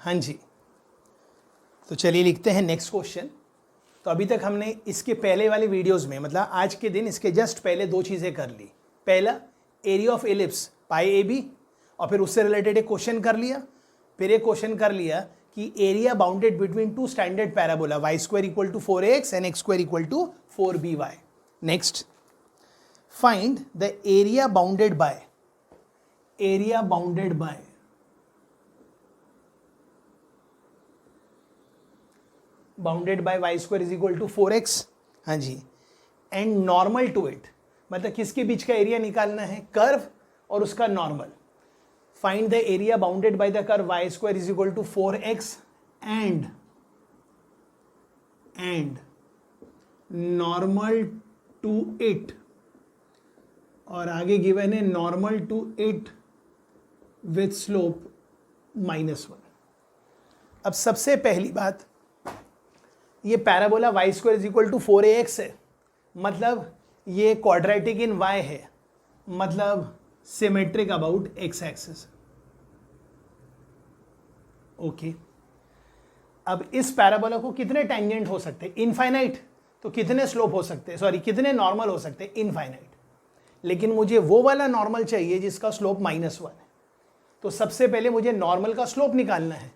हाँ जी, तो चलिए लिखते हैं नेक्स्ट क्वेश्चन। तो अभी तक हमने इसके पहले वाले वीडियोस में, मतलब आज के दिन इसके जस्ट पहले दो चीज़ें कर ली। पहला, area of ellipse pi a b, और फिर उससे रिलेटेड एक क्वेश्चन कर लिया। फिर एक क्वेश्चन कर लिया कि area bounded between two standard parabola y square equal to 4x and x square equal to 4by। Next, find the area bounded by y square is equal to 4x, हाँ जी, and normal to it, मतलब किसके बीच का area निकालना है, curve और उसका normal. Find the area bounded by the curve y square is equal to 4x and normal to it, और आगे गिवन है normal to it with slope -1। अब सबसे पहली बात, ये parabola y square is equal to 4ax है, मतलब ये क्वाड्रेटिक इन y है, मतलब symmetric about x axis. Okay, अब इस पैराबोला को कितने टेंजेंट हो सकते हैं, इनफाइनाइट। तो कितने स्लोप हो सकते हैं, सॉरी कितने नॉर्मल हो सकते हैं, इनफाइनाइट। लेकिन मुझे वो वाला नॉर्मल चाहिए जिसका स्लोप -1 है। तो सबसे पहले मुझे नॉर्मल का स्लोप निकालना है,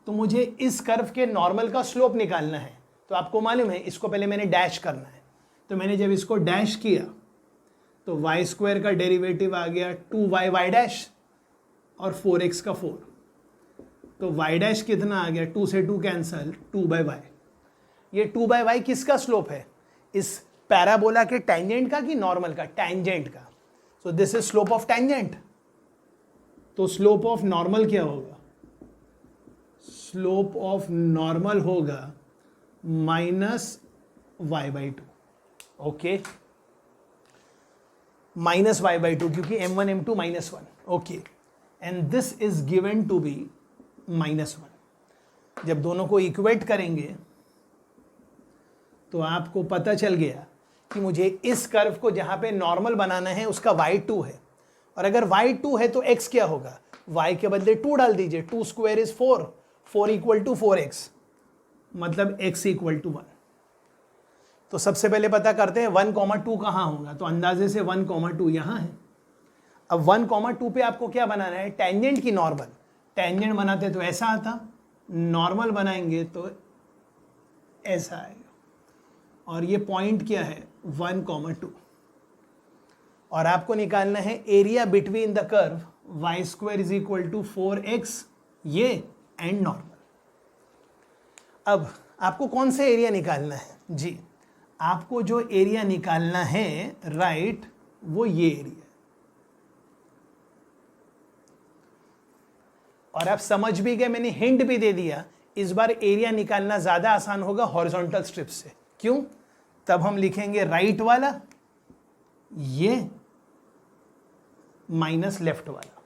तो मुझे इस कर्व के नॉर्मल का स्लोप निकालना है। तो आपको मालूम है इसको पहले मैंने डैश करना है। तो मैंने जब इसको डैश किया तो वाई स्क्वायर का डेरिवेटिव आ गया 2y वाई डैश और 4x का 4। तो y डैश कितना आ गया, 2 से 2 कैंसल, 2/y। ये 2/y किसका स्लोप है, इस पैराबोला के टेंजेंट का कि नॉर्मल का, टेंजेंट का। So this is slope of tangent. तो स्लोप ऑफ नॉर्मल क्या होगा, स्लोप ऑफ नॉर्मल होगा -y/2। ओके, -y/2, क्योंकि m1 m2 -1। Okay, and this is given to be -1। जब दोनों को इक्वेट करेंगे तो आपको पता चल गया कि मुझे इस कर्व को जहां पे नॉर्मल बनाना है उसका y2 है, और अगर y2 है तो x क्या होगा, y के बदले 2 डाल दीजिए, 2 square is 4, 4 equal to 4x, मतलब x इक्वल टू 1। तो सबसे पहले पता करते हैं 1,2 कहाँ होगा, तो अंदाजे से 1,2 यहाँ है। अब 1,2 पे आपको क्या बनाना है, टेंजेंट की नॉर्मल। टेंजेंट बनाते तो ऐसा आता, नॉर्मल बनाएंगे तो ऐसा आएगा, और ये पॉइंट क्या है 1,2। और आपको निकालना है area between the curve y square is equal to 4x, ये एंड नॉर्मल। अब आपको कौन सा एरिया निकालना है जी, आपको जो एरिया निकालना है राइट, वो ये एरिया। और आप समझ भी गए, मैंने हिंट भी दे दिया, इस बार एरिया निकालना ज्यादा आसान होगा हॉरिजॉन्टल स्ट्रिप से। क्यों, तब हम लिखेंगे राइट वाला ये माइनस लेफ्ट वाला।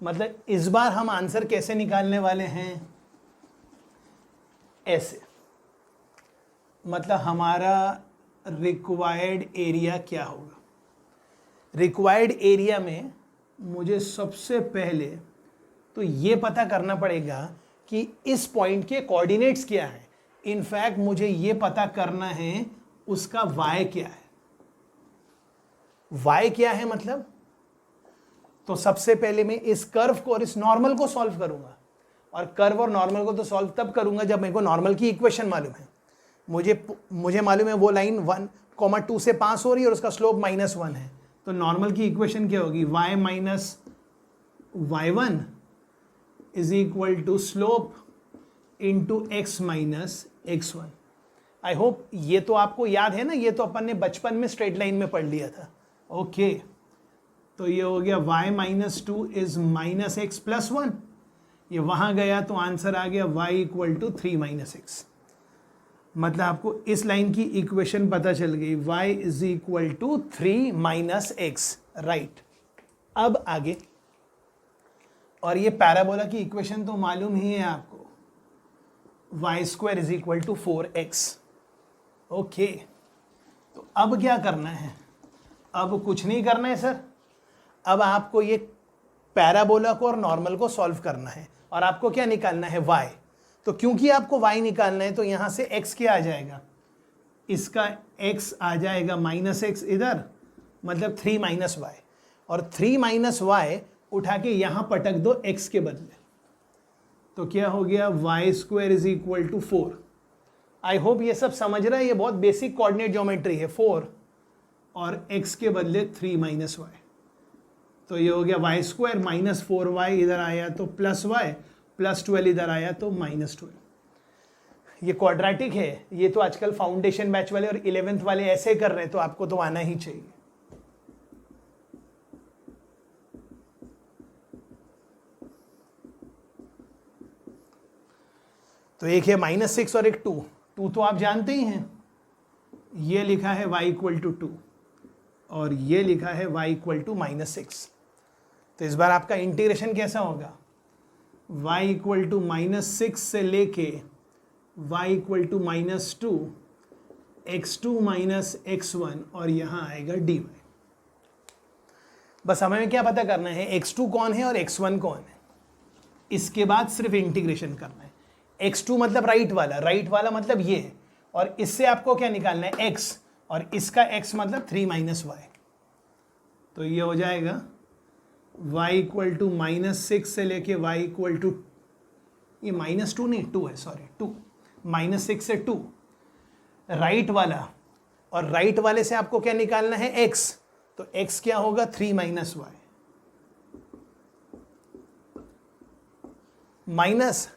मतलब इस बार हम आंसर कैसे निकालने वाले हैं, ऐसे। मतलब हमारा रिक्वायर्ड एरिया क्या होगा, रिक्वायर्ड एरिया में मुझे सबसे पहले तो ये पता करना पड़ेगा कि इस पॉइंट के कोऑर्डिनेट्स क्या है। इनफैक्ट मुझे ये पता करना है उसका y क्या है, y क्या है मतलब। तो सबसे पहले मैं इस कर्व को और इस नॉर्मल को सॉल्व करूंगा, और कर्व और नॉर्मल को तो सॉल्व तब करूंगा जब मेरे को नॉर्मल की इक्वेशन मालूम है। मुझे मालूम है वो लाइन 1,2 से पास हो रही है और उसका स्लोप -1 है। तो नॉर्मल की इक्वेशन क्या होगी, y minus y1 is equal to slope into x minus x1। I hope ये तो आपको याद है ना, ये तो अपन ने बचपन में स्ट्रेट लाइन में पढ़ लिया था। ओके, तो ये हो गया y minus 2 is minus x plus 1। ये वहां गया तो आंसर आ गया y equal to 3 minus x. मतलब आपको इस लाइन की इक्वेशन पता चल गई, y is equal to 3 minus x, right. अब आगे, और ये पैराबोला की इक्वेशन तो मालूम ही है आपको, y square is equal to 4x। Okay, तो अब क्या करना है, अब कुछ नहीं करना है सर। अब आपको ये पैराबोला को और नॉर्मल को सॉल्व करना है और आपको क्या निकालना है, y। तो क्योंकि आपको y निकालना है तो यहां से x क्या आ जाएगा, इसका x आ जाएगा -x इधर, मतलब 3 माइनस वाई, और 3 माइनस वाई उठा के यहां पटक दो x के बदले, तो क्या हो गया y² is equal to 4। I hope ये सब समझ रहा है, ये बहुत बेसिक कोऑर्डिनेट ज्योमेट्री है। 4 और x के बदले 3 माइनस वाई, तो ये हो गया y² -4y इधर आया तो +y, +12 इधर आया तो -12। ये क्वाड्रेटिक है, ये तो आजकल फाउंडेशन बैच वाले और 11th वाले ऐसे कर रहे हैं, तो आपको तो आना ही चाहिए। तो एक है -6 और एक 2 तो आप जानते ही हैं, ये लिखा है y इक्वल टू 2 और ये लिखा है y इक्वल टू -6। तो इस बार आपका इंटीग्रेशन कैसा होगा, y इक्वल टू -6 से लेके y equal to -2, x2 minus x1 और यहां आएगा dy। बस हमें क्या पता करना है, x2 कौन है और x1 कौन है, इसके बाद सिर्फ इंटीग्रेशन करना है। x2 मतलब राइट वाला मतलब ये, और इससे आपको क्या निकालना है, x, और इसका x मतलब 3 माइनस वाई। तो ये हो जाएगा y इक्वल टू -6 से लेके y इक्वल टू, ये -2 नहीं 2 है, सॉरी 2, -6 से 2 राइट वाला, और राइट वाले से आपको क्या निकालना है, x, तो x क्या होगा 3 माइनस वाई, माइनस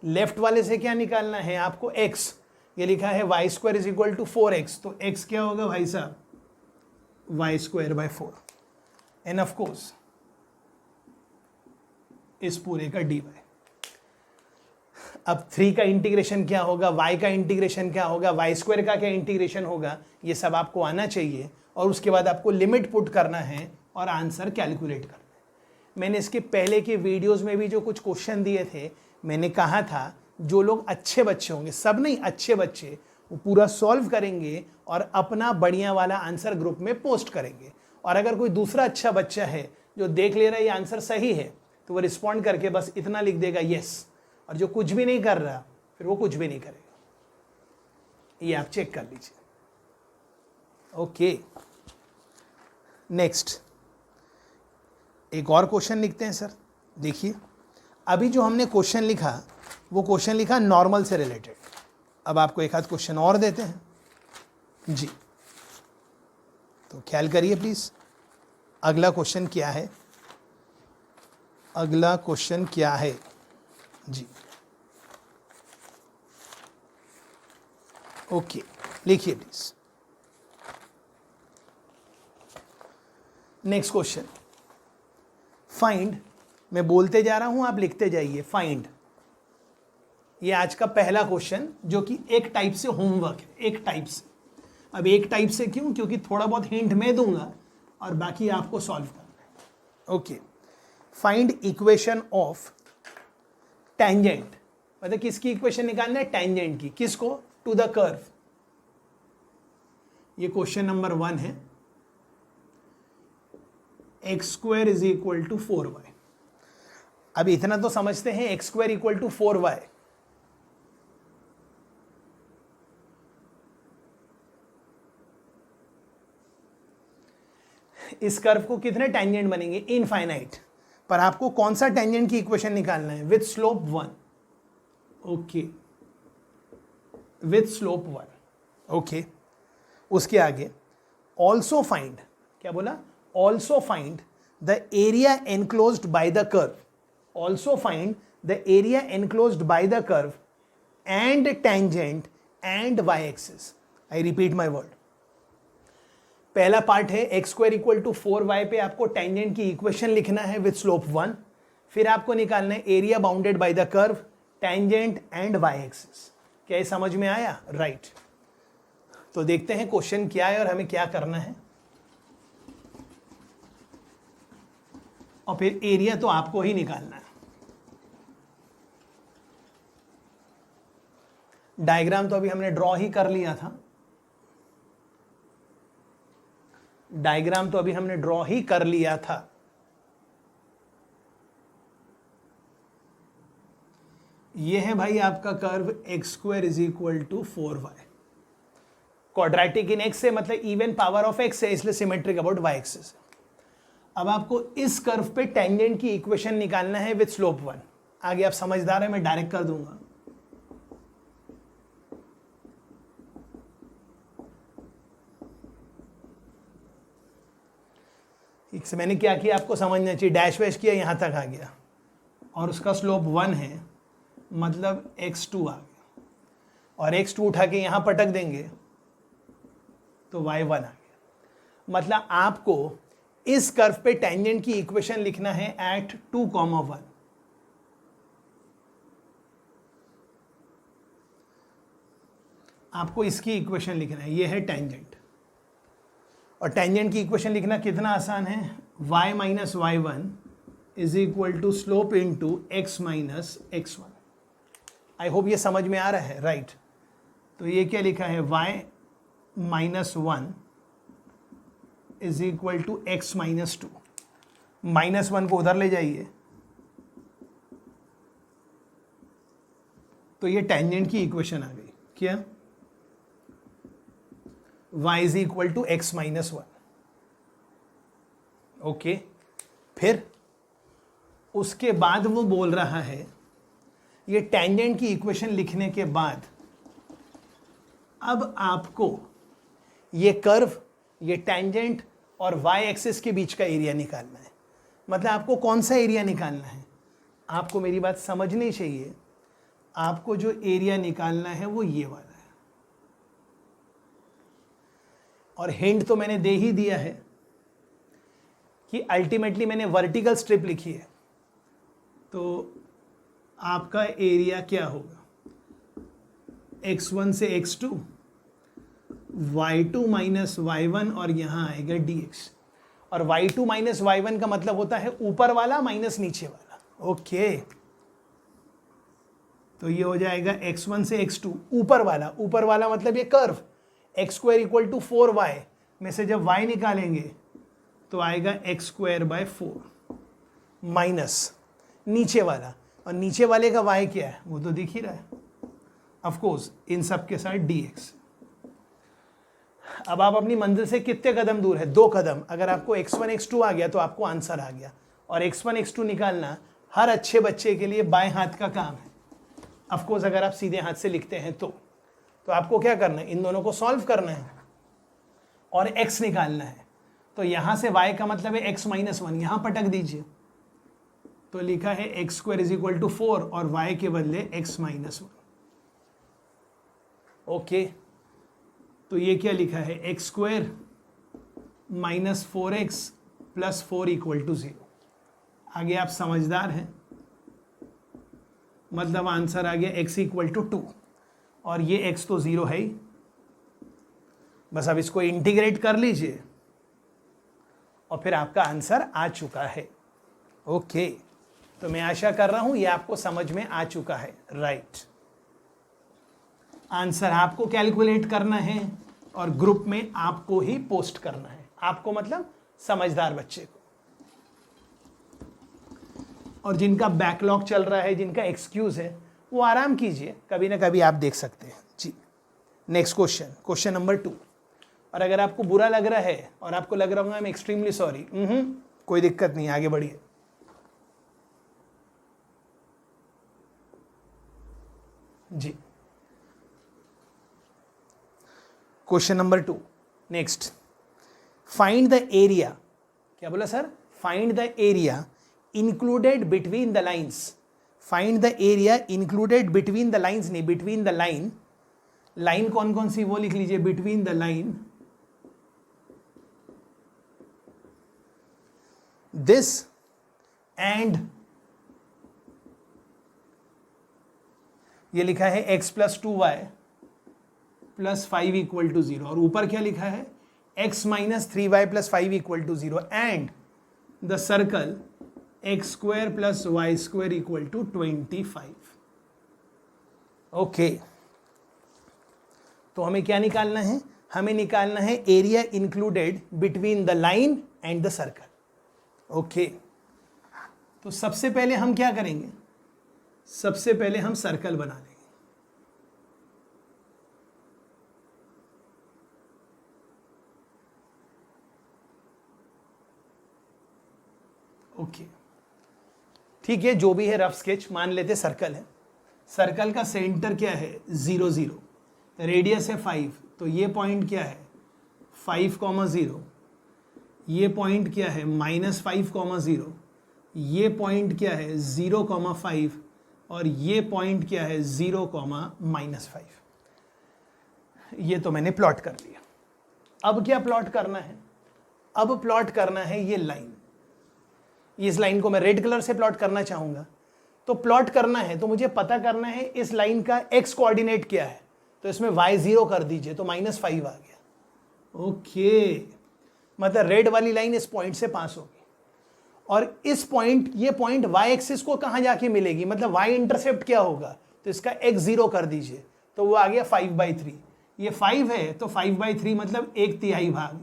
लेफ्ट वाले से क्या निकालना है आपको, x, ये लिखा है y² is equal to 4x, तो x क्या होगा भाई साहब, y²/4, एंड ऑफ कोर्स इस पूरे का dy। अब 3 का इंटीग्रेशन क्या होगा, y का इंटीग्रेशन क्या होगा, y² का क्या इंटीग्रेशन होगा, ये सब आपको आना चाहिए, और उसके बाद आपको लिमिट पुट करना है और आंसर कैलकुलेट करना है। मैंने इसके पहले के वीडियोस में भी जो कुछ क्वेश्चन दिए थे, मैंने कहा था जो लोग अच्छे बच्चे होंगे, सब नहीं अच्छे बच्चे, वो पूरा सॉल्व करेंगे और अपना बढ़िया वाला आंसर ग्रुप में पोस्ट करेंगे। और अगर कोई दूसरा अच्छा बच्चा है जो देख ले रहा है ये आंसर सही है, तो वो रिस्पॉन्ड करके बस इतना लिख देगा यस, और जो कुछ भी नहीं कर रहा फिर वो कुछ भी नहीं करेगा। ये आप चेक कर लीजिए। ओके, नेक्स्ट एक और क्वेश्चन लिखते हैं सर। देखिए अभी जो हमने क्वेश्चन लिखा वो क्वेश्चन लिखा नॉर्मल से रिलेटेड। अब आपको एक आध क्वेश्चन और देते हैं जी, तो ख्याल करिए प्लीज। अगला क्वेश्चन क्या है, अगला क्वेश्चन क्या है जी, ओके लिखिए प्लीज। नेक्स्ट क्वेश्चन, फाइंड, मैं बोलते जा रहा हूं आप लिखते जाइए, फाइंड। ये आज का पहला क्वेश्चन जो कि एक टाइप से होमवर्क है, एक टाइप से। अब एक टाइप से क्यों, क्योंकि थोड़ा बहुत हिंट मैं दूंगा और बाकी आपको सॉल्व करना है। Okay, find equation of tangent, मतलब किसकी इक्वेशन निकालना है, टेंजेंट की, किसको, टू द कर्व। ये क्वेश्चन नंबर 1 है। x² is equal to 4y। अब इतना तो समझते हैं x² इक्वल टू 4y। इस कर्व को कितने टेंजेंट बनेंगे, इनफाइनाइट, पर आपको कौन सा टेंजेंट की इक्वेशन निकालना है, with slope 1। Okay, with slope 1। Okay, उसके आगे ऑल्सो फाइंड, क्या बोला, also find the area enclosed bye the curve, also find the area enclosed bye the curve and tangent and y axis. I repeat my word. पहला part है x² equal to 4y पे आपको tangent की equation लिखना है with slope 1, फिर आपको निकालना है area bounded by the curve, tangent and y axis. क्या ये समझ में आया, राइट। तो देखते हैं क्वेश्चन क्या है और हमें क्या करना है, और फिर एरिया तो आपको ही निकालना है। डायग्राम तो अभी हमने ड्रॉ ही कर लिया था, डायग्राम तो अभी हमने ड्रॉ ही कर लिया था। ये है भाई आपका curve x square is equal to 4y। Quadratic in x है मतलब इवन पावर ऑफ एक्स है, इसलिए सिमेट्रिक अबाउट वाई एक्सिस। अब आपको इस कर्व पे टेंजेंट की इक्वेशन निकालना है विद स्लोप 1। आगे आप समझदार है, मैं डायरेक्ट कर दूंगा। ठीक से मैंने क्या किया आपको समझना चाहिए, डैश वैश किया, यहां तक आ गया और उसका स्लोप 1 है, मतलब x2 आ गया और x2 उठा के यहां पटक देंगे तो y1 आ गया। मतलब आपको इस कर्व पे टेंजेंट की इक्वेशन लिखना है एट 2,1। आपको इसकी इक्वेशन लिखना है, ये है टेंजेंट। और टेंजेंट की इक्वेशन लिखना कितना आसान है, y minus y1 is equal to slope into x minus x1। I hope ये समझ में आ रहा है, राइट। तो ये क्या लिखा है, y minus 1 is equal to x minus 2। Minus 1 को उधर ले जाइए तो ये टेंजेंट की इक्वेशन आ गई। क्या, y is equal to x minus 1। Okay, फिर उसके बाद वो बोल रहा है, ये टेंजेंट की इक्वेशन लिखने के बाद अब आपको ये कर्व, ये टेंजेंट और y एक्सिस के बीच का एरिया निकालना है। मतलब आपको कौन सा एरिया निकालना है, आपको मेरी बात समझनी चाहिए। आपको जो एरिया निकालना है वो ये वाला है। और हिंट तो मैंने दे ही दिया है कि अल्टीमेटली मैंने वर्टिकल स्ट्रिप लिखी है, तो आपका एरिया क्या होगा, x1 से x2, y2 माइनस y1 और यहाँ आएगा dx। और y2 माइनस y1 का मतलब होता है ऊपर वाला माइनस नीचे वाला। ओके, तो ये हो जाएगा x1 से x2 ऊपर वाला मतलब ये curve x square equal to 4y में से जब y निकालेंगे तो आएगा x स्क्वायर बाय 4 माइनस नीचे वाला, और नीचे वाले का y क्या है वो तो दिख ही रहा है, ऑफ कोर्स इन सब के साथ dx। अब आप अपनी मंजिल से कितने कदम दूर है, 2 कदम। अगर आपको x1 x2 आ गया तो आपको आंसर आ गया। और x1 x2 निकालना हर अच्छे बच्चे के लिए बाएं हाथ का काम है। ऑफ कोर्स अगर आप सीधे हाथ से लिखते हैं तो आपको क्या करना है, इन दोनों को सॉल्व करना है और x निकालना है। तो यहां से y का मतलब है x माइनस 1, यहां पटक दीजिए तो लिखा है x square is equal to 4 और y के बदले x माइनस 1। ओके, तो ये क्या लिखा है, x square minus 4x plus 4 equal to 0। आगे आप समझदार हैं, मतलब आंसर आ गया x इक्वल टू 2 और ये x तो 0 है ही। बस अब इसको इंटीग्रेट कर लीजिए और फिर आपका आंसर आ चुका है। ओके, तो मैं आशा कर रहा हूं ये आपको समझ में आ चुका है, राइट। आंसर आपको कैलकुलेट करना है और ग्रुप में आपको ही पोस्ट करना है। आपको मतलब समझदार बच्चे को। और जिनका बैकलॉग चल रहा है, जिनका एक्सक्यूज है, वो आराम कीजिए, कभी ना कभी आप देख सकते हैं जी। Next question, question number 2। और अगर आपको बुरा लग रहा है और आपको लग रहा होगा आई एम एक्सट्रीमली सॉरी, कोई दिक्कत नहीं, आगे बढ़िए। जी, question number 2 next. Find the area, क्या बोला sir, find the area included between the lines. Find the area included between the lines नहीं, बिटवीन द लाइन। लाइन कौन कौन सी वो लिख लीजिए, between the line this and, ये लिखा है x plus 2y plus 5 equal to 0, और ऊपर क्या लिखा है x minus 3y plus 5 equal to 0 and the circle x square plus y square equal to 25। Okay, तो हमें क्या निकालना है, हमें निकालना है area included between the line and the circle. Okay, तो सबसे पहले हम क्या करेंगे, सबसे पहले हम सर्कल बना लेंगे। ओके, ठीक है, जो भी है रफ स्केच मान लेते सर्कल है। सर्कल का सेंटर क्या है 0 0, रेडियस है 5, तो ये पॉइंट क्या है 5,0, ये पॉइंट क्या है -5,0, ये पॉइंट क्या है 0,5 और ये पॉइंट क्या है 0,-5। ये तो मैंने प्लॉट कर लिया। अब क्या प्लॉट करना है, अब प्लॉट करना है ये लाइन। इस लाइन को मैं रेड कलर से प्लॉट करना चाहूंगा। तो प्लॉट करना है तो मुझे पता करना है इस लाइन का x कोऑर्डिनेट क्या है, तो इसमें y 0 कर दीजिए तो -5 आ गया। ओके, मतलब रेड वाली लाइन इस पॉइंट से पास होगी और इस पॉइंट, ये पॉइंट y एक्सिस को कहां जाके मिलेगी, मतलब y इंटरसेप्ट क्या होगा, तो इसका x 0 कर दीजिए तो वो आ गया 5/3। ये 5 है तो 5/3 मतलब 1/3 भाग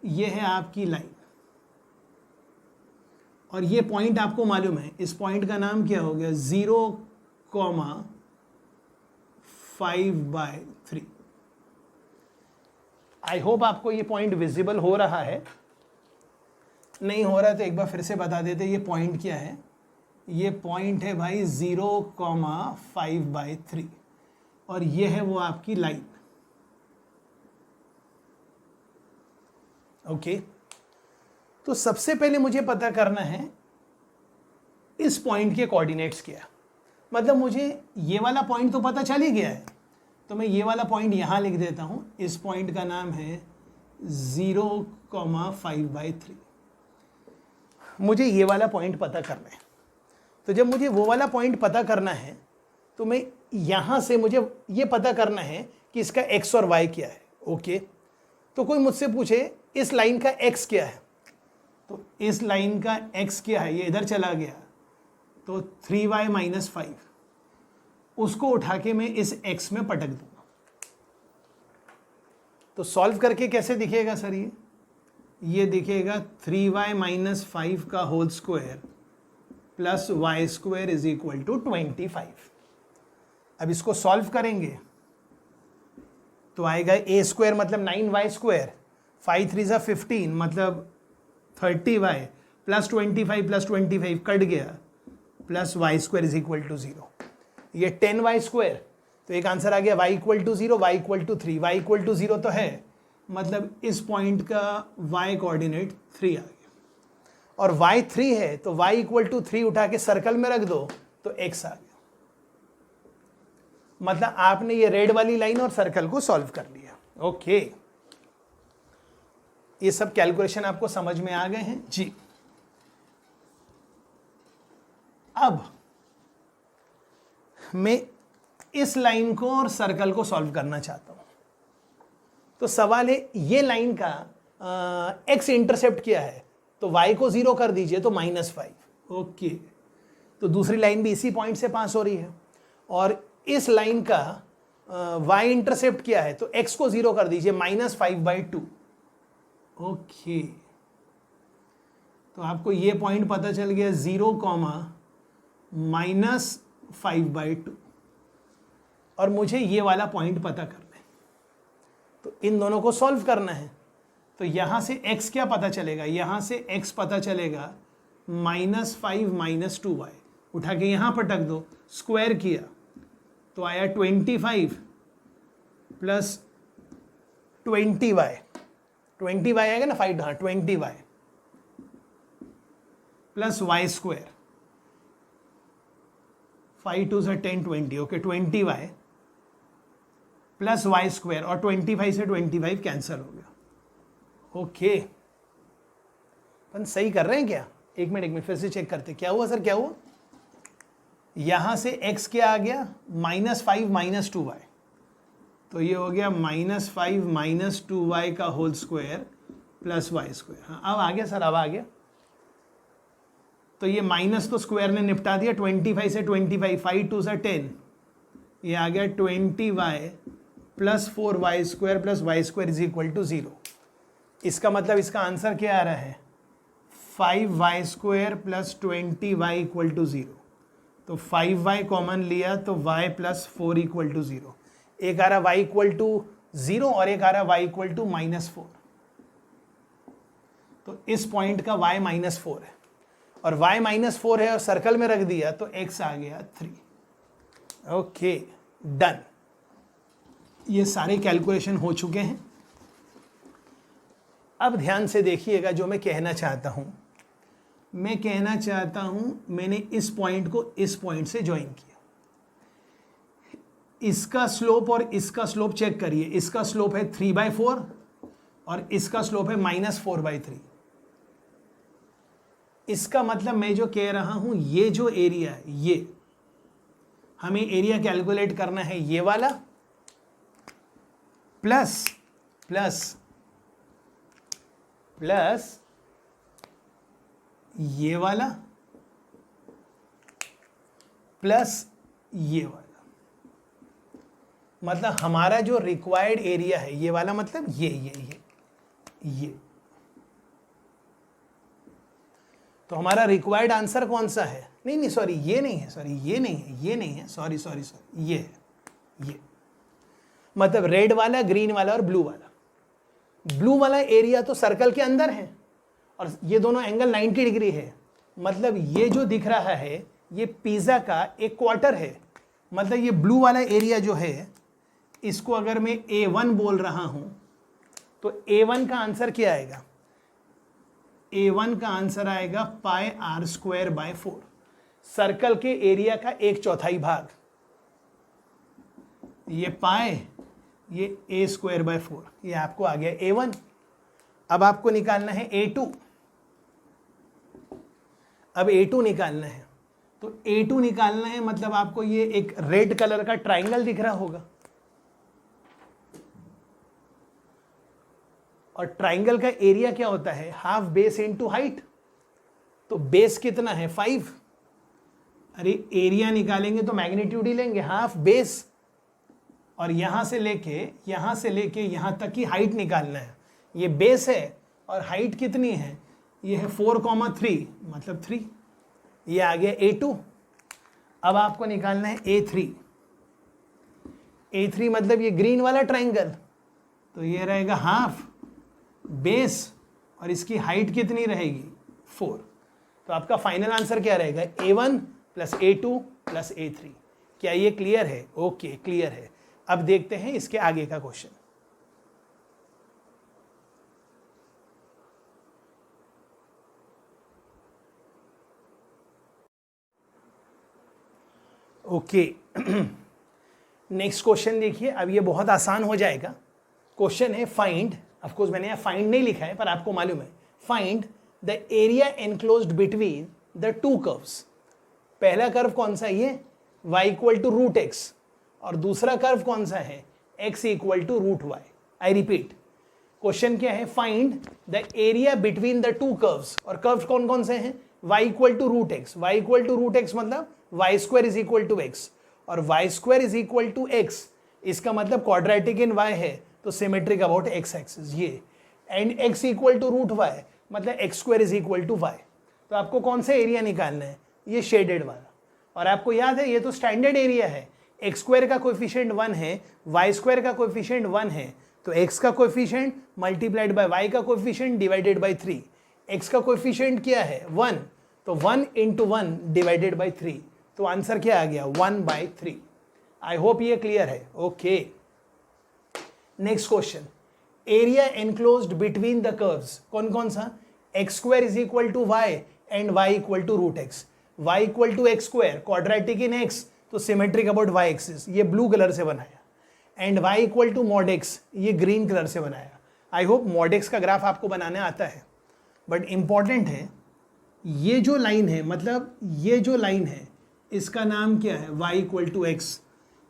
ये है आपकी लाइन। और ये पॉइंट आपको मालूम है, इस पॉइंट का नाम क्या हो गया 0,5/3। आई होप आपको ये पॉइंट विजिबल हो रहा है। नहीं हो रहा तो एक बार फिर से बता देते ये पॉइंट क्या है। ये पॉइंट है भाई 0,5/3 और ये है वो आपकी लाइन। ओके, तो सबसे पहले मुझे पता करना है इस पॉइंट के कोऑर्डिनेट्स क्या, मतलब मुझे ये वाला पॉइंट तो पता चल ही गया है, तो मैं ये वाला पॉइंट यहां लिख देता हूं। इस पॉइंट का नाम है 0,5/3। मुझे ये वाला पॉइंट पता करना है, तो जब मुझे वो वाला पॉइंट पता करना है तो मैं यहां से मुझे ये पता करना है कि इसका x और y क्या है। ओके, तो कोई मुझसे पूछे इस लाइन का x क्या है, तो इस लाइन का x क्या है, ये इधर चला गया तो 3y - 5, उसको उठा के मैं इस x में पटक दूंगा। तो सॉल्व करके कैसे दिखेगा सर, ये दिखेगा 3y - 5 का whole square plus y square is equal to 25। अब इसको सॉल्व करेंगे तो आएगा a स्क्वायर मतलब 9y स्क्वायर, 5 3 = 15 मतलब 30y प्लस 25 प्लस 25 कट गया plus y square is equal to 0। ये 10y स्क्वायर, तो एक आंसर आ गया y equal to 0, y equal to 3। y equal to 0 तो है, मतलब इस पॉइंट का y कोऑर्डिनेट 3 आ गया और y 3 है तो y इक्वल टू 3 उठा के सर्कल में रख दो तो x आ गया। मतलब आपने ये रेड वाली लाइन और सर्कल को सॉल्व कर लिया। ओके, ये सब कैलकुलेशन आपको समझ में आ गए हैं जी। अब मैं इस लाइन को और सर्कल को सॉल्व करना चाहता हूं, तो सवाल है ये लाइन का x इंटरसेप्ट क्या है, तो y को 0 कर दीजिए तो -5। ओके, तो दूसरी लाइन भी इसी पॉइंट से पास हो रही है और इस लाइन का y इंटरसेप्ट क्या है, तो x को 0 कर दीजिए -5/2। ओके, तो आपको ये पॉइंट पता चल गया 0,-5/2 और मुझे ये वाला पॉइंट पता करना है, तो इन दोनों को सॉल्व करना है। तो यहां से x क्या पता चलेगा, यहां से x पता चलेगा -5 - 2y, उठा के यहां पटक दो, स्क्वायर किया तो आया 25 प्लस 20y, 20y आएगा ना 5, हाँ 20y plus y square, 5 2 = 10 20। Okay, 20y plus y square और 25 से 25 कैंसिल हो गया। ओके, अपन सही कर रहे हैं क्या, एक मिनट फिर से चेक करते क्या हुआ सर, क्या हुआ। यहां से x क्या आ गया -5 - 2y, तो ये हो गया -5 - 2y का whole square plus y square. हाँ अब आ गया सर, अब आ गया। तो ये माइनस तो स्क्वायर ने निपटा दिया, 25 से 25, 5 2 = 10, ये आ गया 20y plus 4y square plus y square is equal to 0। इसका मतलब इसका आंसर क्या आ रहा है 5y square plus 20y equal to 0। तो 5y कॉमन लिया तो y प्लस 4 इक्वल टू 0। एक आ रहा y इक्वल टू 0 और एक आ रहा y इक्वल टू -4। तो इस पॉइंट का y -4 है और y -4 है और सर्कल में रख दिया तो x आ गया 3। Okay done. ये सारे कैलकुलेशन हो चुके हैं। अब ध्यान से देखिएगा जो मैं कहना चाहता हूं। मैं कहना चाहता हूं मैंने इस पॉइंट को इस पॉइंट से ज्वाइन किया। इसका स्लोप और इसका स्लोप चेक करिए। इसका स्लोप है 3/4 और इसका स्लोप है -4/3। इसका मतलब मैं जो कह रहा हूं ये जो एरिया है, ये हमें एरिया कैलकुलेट करना है ये वाला प्लस ये वाला प्लस ये वाला। मतलब हमारा जो रिक्वायर्ड एरिया है ये वाला, मतलब ये। तो हमारा रिक्वायर्ड आंसर कौन सा है? नहीं सॉरी, ये नहीं है, सॉरी ये नहीं है, सॉरी ये है, ये। मतलब रेड वाला, ग्रीन वाला और ब्लू वाला। ब्लू वाला एरिया तो सर्कल के अंदर है और ये दोनों एंगल 90 डिग्री है। मतलब ये जो दिख रहा है ये पिज़्ज़ा का एक क्वार्टर है। मतलब ये ब्लू वाला एरिया जो है इसको अगर मैं A1 बोल रहा हूं तो A1 का आंसर क्या आएगा? A1 का आंसर आएगा πr²/4। सर्कल के एरिया का 1/4 भाग। ये पाए, ये A²/4, ये आपको आ गया A1। अब आपको निकालना है A2। अब A2 निकालना है तो A2 निकालना है मतलब आपको ये एक रेड कलर का ट्राइंगल दिख रहा होगा और ट्राइंगल का एरिया क्या होता है? Half base into height. तो बेस कितना है? 5। अरे एरिया निकालेंगे तो मैग्नीट्यूड ही लेंगे, हाफ बेस। और यहां से लेके यहां तक की हाइट निकालना है। ये बेस है और हाइट कितनी है? ये है 4,3 मतलब 3। ये आ गया A2। अब आपको निकालना है A3। A3 मतलब ये ग्रीन वाला ट्राइंगल, तो ये रहेगा हाफ बेस और इसकी हाइट कितनी रहेगी? 4। तो आपका फाइनल आंसर क्या रहेगा? A1 plus A2 plus A3। क्या ये क्लियर है? ओके क्लियर है। अब देखते हैं इसके आगे का क्वेश्चन। ओके नेक्स्ट क्वेश्चन देखिए। अब ये बहुत आसान हो जाएगा। क्वेश्चन है फाइंड, ऑफ कोर्स मैंने यहाँ फाइंड नहीं लिखा है पर आपको मालूम है, find the area enclosed between the two curves. पहला कर्व कौन सा है? ये y इक्वल टू √x और दूसरा कर्व कौन सा है? x equal to √y। I repeat, question क्या है? Find the area between the two curves. और कर्व्स कौन कौन से हैं? y equal to √x। y equal to √x मतलब y² is equal to x और y² is equal to x। इसका मतलब क्वाड्रेटिक इन y है तो सिमेट्रिक अबाउट x एक्सिस ये। And x equal to √y मतलब x² is equal to y। तो आपको कौन सा एरिया निकालना है? ये शेडेड वाला। और आपको याद है ये तो स्टैंडर्ड एरिया है। x² का कोएफिशिएंट 1 है, y² का कोएफिशिएंट 1 है, तो x का कोएफिशिएंट मल्टीप्लाइड बाय y का कोएफिशिएंट डिवाइडेड बाय 3। x का कोएफिशिएंट क्या है? 1, तो 1 इंटू 1 डिवाइडेड बाय 3। तो आंसर क्या आ गया? 1/3। आई होप ये क्लियर है। Okay next question, area enclosed between the curves कौन कौन सा? x² is equal to y and y equal to √x। y equal to x², quadratic in x तो सिमेट्रिक अबाउट y एक्सिस, ये blue colour से बनाया। And y equal to mod x, ये green colour से बनाया। I hope mod x का graph आपको बनाना आता है। बट इंपॉर्टेंट है ये जो लाइन है, मतलब ये जो लाइन है इसका नाम क्या है? y equal to x।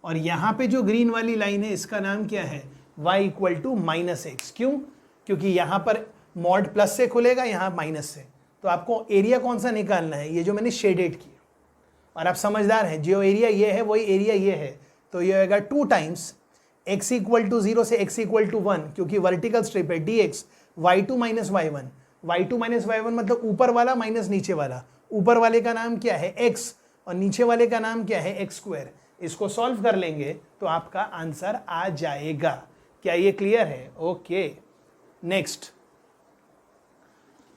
और यहाँ पे जो ग्रीन वाली लाइन है इसका नाम क्या है? y equal to -x। क्यों? क्योंकि यहाँ पर मॉड प्लस से खुलेगा, यहाँ माइनस से। तो आपको एरिया कौन सा निकालना है? ये जो मैंने शेडेड किया। और आप समझदार हैं, जो एरिया ये है वही एरिया ये है, तो ये होगा 2 टाइम्स x इक्वल टू 0 से x इक्वल टू 1, क्योंकि वर्टिकल स्ट्रिप है dx y2 माइनस y1 मतलब ऊपर वाला माइनस नीचे वाला। ऊपर वाले का नाम क्या है? x और नीचे वाले का नाम क्या है, एक्स स्क्वायर। इसको सॉल्व कर लेंगे तो आपका आंसर आ जाएगा। क्या ये क्लियर है? ओके नेक्स्ट,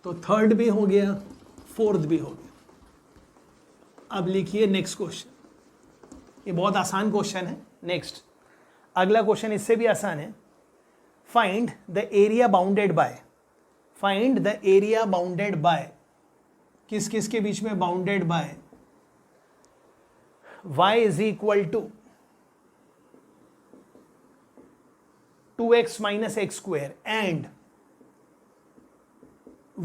तो थर्ड भी हो गया, फोर्थ भी हो गया। अब लिखिए नेक्स्ट क्वेश्चन, ये बहुत आसान क्वेश्चन है। नेक्स्ट अगला क्वेश्चन इससे भी आसान है। Find the area bounded by, find the area bounded by, किस किस के बीच में bounded by, y is equal to 2x minus x square and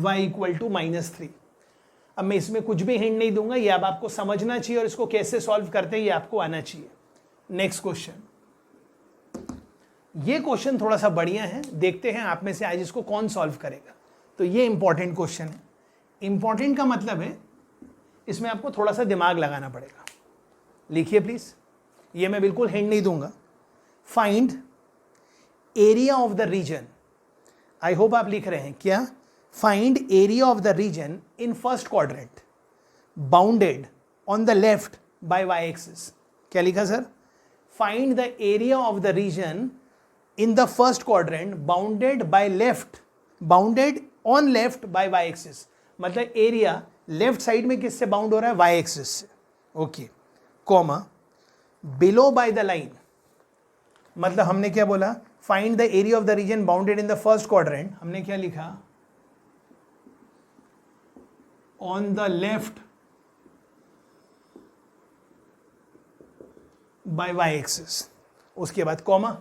y equal to -3। अब मैं इसमें कुछ भी हिंट नहीं दूंगा, ये अब आपको समझना चाहिए और इसको कैसे सॉल्व करते हैं ये आपको आना चाहिए। नेक्स्ट क्वेश्चन, ये क्वेश्चन थोड़ा सा बढ़िया है, देखते हैं आप में से आज इसको कौन सॉल्व करेगा। तो ये इंपॉर्टेंट क्वेश्चन है। इंपॉर्टेंट का मतलब है इसमें आपको थोड़ा सा दिमाग लगाना पड़ेगा। लिखिए प्लीज, ये मैं बिल्कुल हिंट नहीं दूंगा। Find area of the region, I hope आप लिख रहे हैं क्या, find area of the region in first quadrant bounded on the left by y axis. क्या लिखा sir? Find the area of the region in the first quadrant bounded by left, bounded on left by y axis. मतलब area left side में किससे bound हो रहा है? Y axis से। Okay, comma below by the line, मतलब हमने क्या बोला, find the area of the region bounded in the first quadrant, हमने क्या लिखा, on the left by y axis. उसके बाद comma,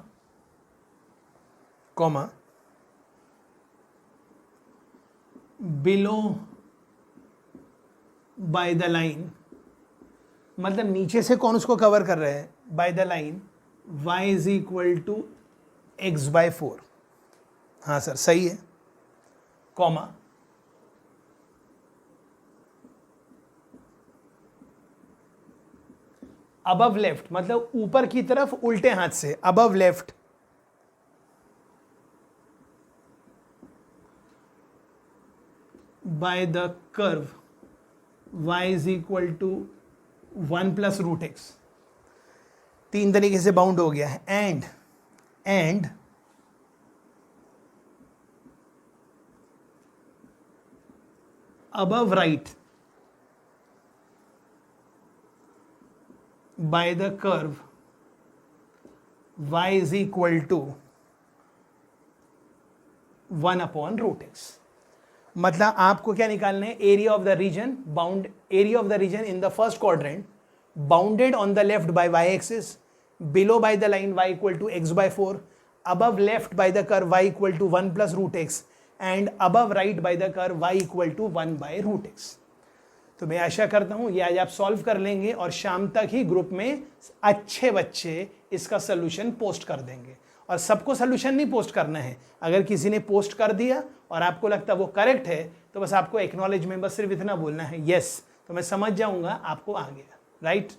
comma below by the line, मतलब नीचे से कौन उसको कवर कर रहे हैं? By the line y is equal to x/4। हाँ सर सही है, कॉमा अबव लेफ्ट, मतलब ऊपर की तरफ उल्टे हाथ से, above left by the curve y is equal to 1 plus root x. तीन तरीके से बाउंड हो गया है। And above right by the curve y is equal to 1 upon root x। मतलब आपको क्या निकालना है? Area of the region bound, area of the region in the first quadrant bounded on the left by y axis, below by the line y equal to x/4, above left by the curve y equal to 1 plus root x and above right by the curve y equal to 1 by root x। तो मैं आशा करता हूं ये आज आप solve कर लेंगे और शाम तक ही ग्रुप में अच्छे बच्चे इसका सोल्यूशन पोस्ट कर देंगे। और सबको सोल्यूशन नहीं पोस्ट करना है, अगर किसी ने पोस्ट कर दिया और आपको लगता है वो करेक्ट है तो बस आपको एक्नॉलेज में बस सिर्फ इतना बोलना है यस, तो मैं समझ जाऊंगा आपको आ गया। राइट।